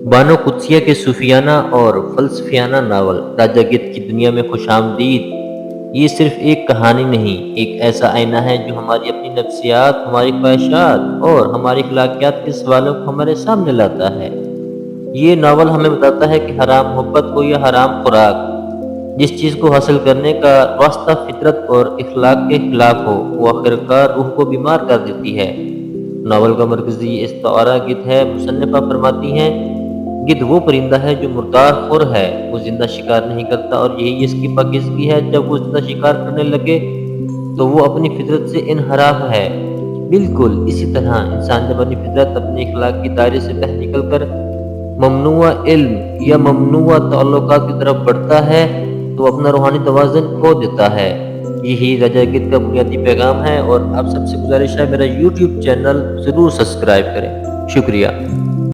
बानो कुद्सिया के सूफियाना और फ़लसफ़ियाना नावल राजा गिद्ध की दुनिया में खुशामदीद। ये सिर्फ़ एक कहानी नहीं, एक ऐसा आईना है जो हमारी अपनी नफ्सियात, हमारी ख्वाहिशात और हमारी अखलाकियात के सवालों को हमारे सामने लाता है। ये नावल हमें बताता है कि हराम मोहब्बत हो या हराम खुराक, जिस चीज़ को हासिल करने का रास्ता फ़ितरत और इख़लाक के खिलाफ हो, वो आखिरकार रूह को बीमार कर देती है। नावल का मरकज़ी इस्तारा गिद्ध है। मुसन्निफ़ा फरमाती हैं, गिद्ध वो परिंदा है जो मुर्दार खुर है, वो ज़िंदा शिकार नहीं करता और यही इसकी पाकीज़गी है। जब वो ज़िंदा शिकार करने लगे तो वो अपनी फ़ितरत से इनहराफ है। बिल्कुल इसी तरह इंसान जब अपनी फ़ितरत, अपने इख़लाक के दायरे से बाहर निकल कर ममनूआ इल्म या ममनूआ ताल्लुकात की तरफ बढ़ता है, तो अपना रूहानी तवाज़ुन खो देता है। यही रजा गिद्ध का बुनियादी पैगाम है और आप सबसे गुज़ारिश है मेरा यूट्यूब चैनल ज़रूर सब्सक्राइब करें। शुक्रिया।